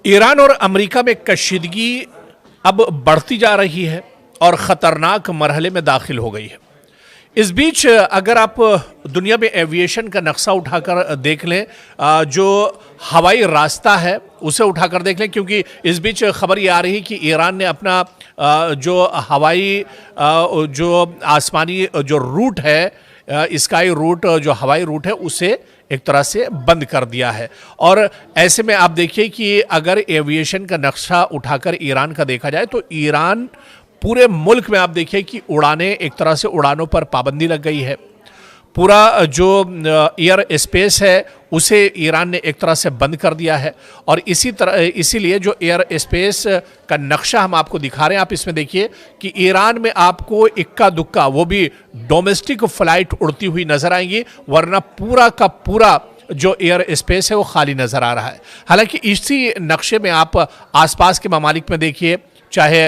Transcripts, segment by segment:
Iran और America में कशीदगी अब बढ़ती जा रही है और ख़तरनाक मरहले में दाखिल हो गई है। इस बीच अगर आप दुनिया में एविएशन का नक्शा उठाकर देख लें, जो हवाई रास्ता है उसे उठाकर देख लें, क्योंकि इस बीच खबर ये आ रही है कि ईरान ने अपना जो हवाई जो आसमानी जो रूट है, स्काई रूट, जो हवाई रूट है, उसे एक तरह से बंद कर दिया है। और ऐसे में आप देखिए कि अगर एविएशन का नक्शा उठाकर ईरान का देखा जाए तो ईरान पूरे मुल्क में आप देखिए कि उड़ानें, एक तरह से उड़ानों पर पाबंदी लग गई है। पूरा जो एयर स्पेस है उसे ईरान ने एक तरह से बंद कर दिया है। और इसीलिए जो एयर स्पेस का नक्शा हम आपको दिखा रहे हैं, आप इसमें देखिए कि ईरान में आपको इक्का दुक्का, वो भी डोमेस्टिक फ्लाइट उड़ती हुई नजर आएंगी, वरना पूरा का पूरा जो एयर स्पेस है वो खाली नजर आ रहा है। हालांकि इसी नक्शे में आप आसपास के ममालिक में देखिए, चाहे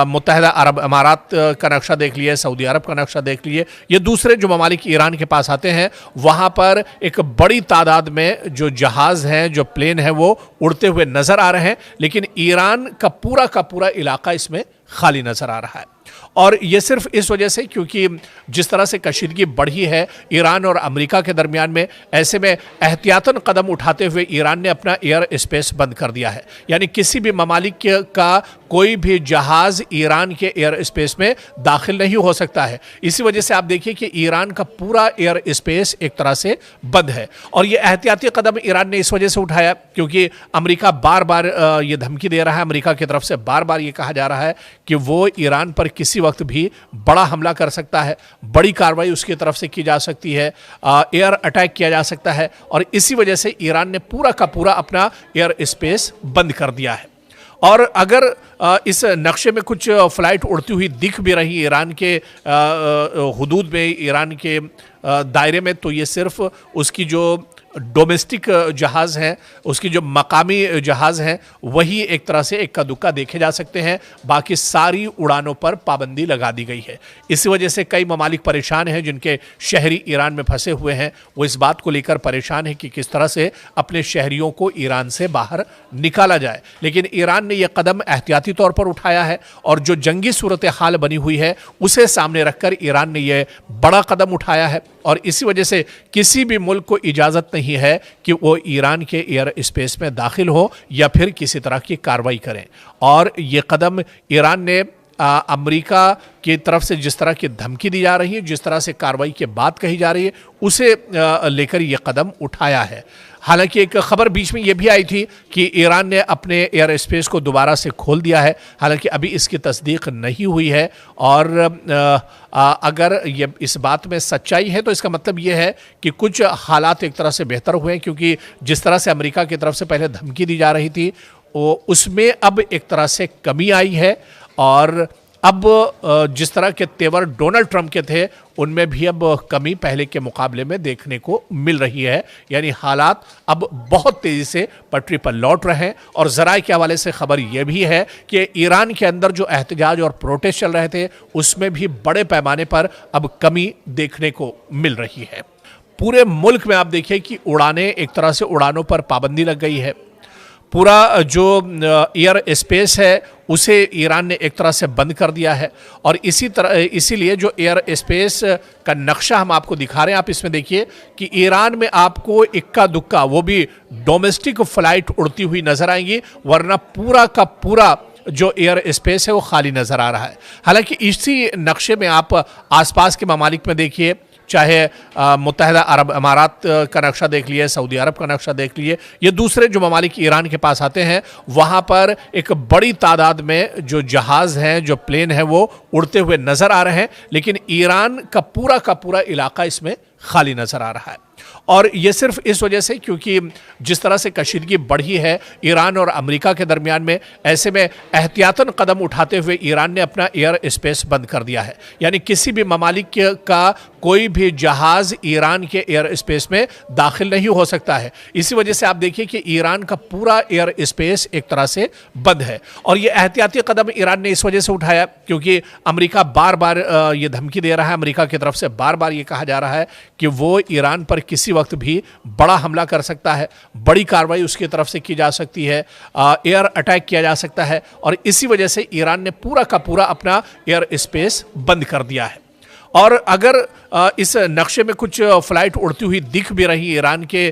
मुत्तहिदा अरब अमारात का नक्शा देख लिए, सऊदी अरब का नक्शा देख लिए, ये दूसरे जो ममालिक ईरान के पास आते हैं, वहाँ पर एक बड़ी तादाद में जो जहाज़ हैं, जो प्लेन हैं, वो उड़ते हुए नज़र आ रहे हैं। लेकिन ईरान का पूरा इलाका इसमें खाली नज़र आ रहा है। और ये सिर्फ इस वजह से क्योंकि जिस तरह से कशीदगी बढ़ी है ईरान और अमेरिका के दरमियान में, ऐसे में एहतियातन कदम उठाते हुए ईरान ने अपना एयर स्पेस बंद कर दिया है। यानी किसी भी ममालिक का कोई भी जहाज़ ईरान के एयर स्पेस में दाखिल नहीं हो सकता है। इसी वजह से आप देखिए कि ईरान का पूरा एयर स्पेस एक तरह से बंद है। और ये एहतियाती कदम ईरान ने इस वजह से उठाया क्योंकि अमेरिका बार बार ये धमकी दे रहा है, अमेरिका की तरफ से बार बार ये कहा जा रहा है कि वो ईरान पर किसी वक्त भी बड़ा हमला कर सकता है, बड़ी कार्रवाई उसकी तरफ से की जा सकती है, एयर अटैक किया जा सकता है। और इसी वजह से ईरान ने पूरा का पूरा अपना एयर स्पेस बंद कर दिया है। और अगर इस नक्शे में कुछ फ्लाइट उड़ती हुई दिख भी रही ईरान के हुदूद में, ईरान के दायरे में, तो ये सिर्फ उसकी जो डोमेस्टिक जहाज़ हैं, उसकी जो मकामी जहाज़ हैं, वही एक तरह से इक्का दुक्का देखे जा सकते हैं। बाकी सारी उड़ानों पर पाबंदी लगा दी गई है। इसी वजह से कई ममालिक परेशान हैं, जिनके शहरी ईरान में फंसे हुए हैं, वो इस बात को लेकर परेशान हैं कि किस तरह से अपने शहरियों को ईरान से बाहर निकाला जाए। लेकिन ईरान ने यह कदम एहतियाती तौर पर उठाया है और जो जंगी सूरत हाल बनी हुई है उसे सामने रखकर ईरान ने यह बड़ा कदम उठाया है। और इसी वजह से किसी भी मुल्क को इजाज़त नहीं है कि वो ईरान के एयर स्पेस में दाखिल हो या फिर किसी तरह की कार्रवाई करें। और ये कदम ईरान ने अमेरिका की तरफ से जिस तरह की धमकी दी जा रही है, जिस तरह से कार्रवाई की बात कही जा रही है, उसे लेकर ये कदम उठाया है। हालांकि एक खबर बीच में ये भी आई थी कि ईरान ने अपने एयर स्पेस को दोबारा से खोल दिया है। हालांकि अभी इसकी तस्दीक नहीं हुई है। और अगर ये इस बात में सच्चाई है तो इसका मतलब ये है कि कुछ हालात एक तरह से बेहतर हुए हैं, क्योंकि जिस तरह से अमेरिका की तरफ से पहले धमकी दी जा रही थी उसमें अब एक तरह से कमी आई है। और अब जिस तरह के तेवर डोनाल्ड ट्रंप के थे उनमें भी अब कमी पहले के मुकाबले में देखने को मिल रही है। यानी हालात अब बहुत तेज़ी से पटरी पर लौट रहे हैं। और ज़राए के हवाले से खबर यह भी है कि ईरान के अंदर जो एहतजाज और प्रोटेस्ट चल रहे थे उसमें भी बड़े पैमाने पर अब कमी देखने को मिल रही है। पूरे मुल्क में आप देखिए कि उड़ानें, एक तरह से उड़ानों पर पाबंदी लग गई है। पूरा जो एयर स्पेस है उसे ईरान ने एक तरह से बंद कर दिया है। और इसीलिए जो एयर स्पेस का नक्शा हम आपको दिखा रहे हैं, आप इसमें देखिए कि ईरान में आपको इक्का दुक्का, वो भी डोमेस्टिक फ्लाइट उड़ती हुई नजर आएंगी, वरना पूरा का पूरा जो एयर स्पेस है वो खाली नजर आ रहा है। हालांकि इसी नक्शे में आप आसपास के ममालिक में देखिए, चाहे मुत्तहिदा अरब अमारात का नक्शा देख लिए, सऊदी अरब का नक्शा देख लिए, ये दूसरे जो ममालिक ईरान के पास आते हैं, वहाँ पर एक बड़ी तादाद में जो जहाज़ हैं, जो प्लेन हैं, वो उड़ते हुए नज़र आ रहे हैं। लेकिन ईरान का पूरा इलाका इसमें खाली नज़र आ रहा है। और ये सिर्फ इस वजह से क्योंकि जिस तरह से कशीदगी बढ़ी है ईरान और अमेरिका के दरमियान में, ऐसे में एहतियातन कदम उठाते हुए ईरान ने अपना एयर स्पेस बंद कर दिया है। यानी किसी भी ममालिक का कोई भी जहाज़ ईरान के एयर स्पेस में दाखिल नहीं हो सकता है। इसी वजह से आप देखिए कि ईरान का पूरा एयर स्पेस एक तरह से बंद है। और ये एहतियाती कदम ईरान ने इस वजह से उठाया क्योंकि अमेरिका बार बार ये धमकी दे रहा है, अमेरिका की तरफ से बार बार ये कहा जा रहा है कि वो ईरान पर किसी वक्त भी बड़ा हमला कर सकता है, बड़ी कार्रवाई उसकी तरफ से की जा सकती है, एयर अटैक किया जा सकता है। और इसी वजह से ईरान ने पूरा का पूरा अपना एयर स्पेस बंद कर दिया है। और अगर इस नक्शे में कुछ फ्लाइट उड़ती हुई दिख भी रही ईरान के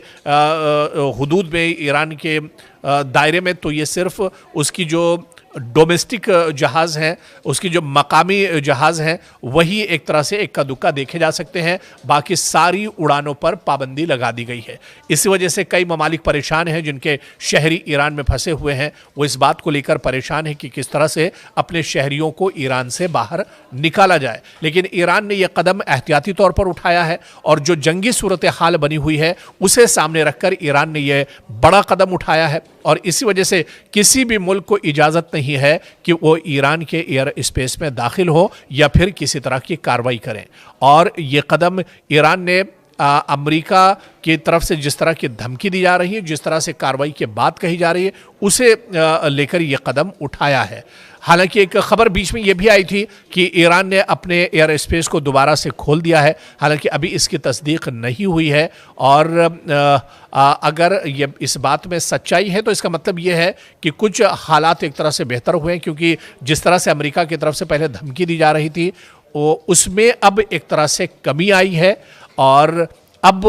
हुदूद में, ईरान के दायरे में, तो ये सिर्फ उसकी जो डोमेस्टिक जहाज़ हैं, उसकी जो मकामी जहाज़ हैं, वही एक तरह से इक्का दुक्का देखे जा सकते हैं। बाकी सारी उड़ानों पर पाबंदी लगा दी गई है। इसी वजह से कई ममालिक परेशान हैं, जिनके शहरी ईरान में फंसे हुए हैं। वो इस बात को लेकर परेशान है कि किस तरह से अपने शहरियों को ईरान से बाहर निकाला जाए। लेकिन ईरान ने यह कदम एहतियाती तौर पर उठाया है और जो जंगी सूरत हाल बनी हुई है उसे सामने रखकर ईरान ने यह बड़ा कदम उठाया है। और इसी वजह से किसी भी मुल्क को इजाज़त नहीं है कि वो ईरान के एयर स्पेस में दाखिल हो या फिर किसी तरह की कार्रवाई करें। और ये कदम ईरान ने अमेरिका की तरफ से जिस तरह की धमकी दी जा रही है, जिस तरह से कार्रवाई की बात कही जा रही है, उसे लेकर ये कदम उठाया है। हालांकि एक खबर बीच में ये भी आई थी कि ईरान ने अपने एयर स्पेस को दोबारा से खोल दिया है। हालांकि अभी इसकी तस्दीक नहीं हुई है। और अगर ये इस बात में सच्चाई है तो इसका मतलब ये है कि कुछ हालात एक तरह से बेहतर हुए हैं, क्योंकि जिस तरह से अमेरिका की तरफ से पहले धमकी दी जा रही थी उसमें अब एक तरह से कमी आई है। और अब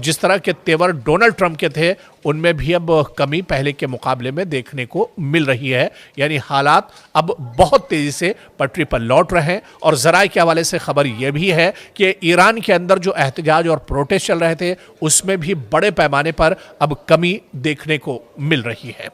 जिस तरह के तेवर डोनाल्ड ट्रंप के थे उनमें भी अब कमी पहले के मुकाबले में देखने को मिल रही है। यानी हालात अब बहुत तेज़ी से पटरी पर लौट रहे हैं। और ज़राए के हवाले से खबर यह भी है कि ईरान के अंदर जो एहतजाज और प्रोटेस्ट चल रहे थे उसमें भी बड़े पैमाने पर अब कमी देखने को मिल रही है।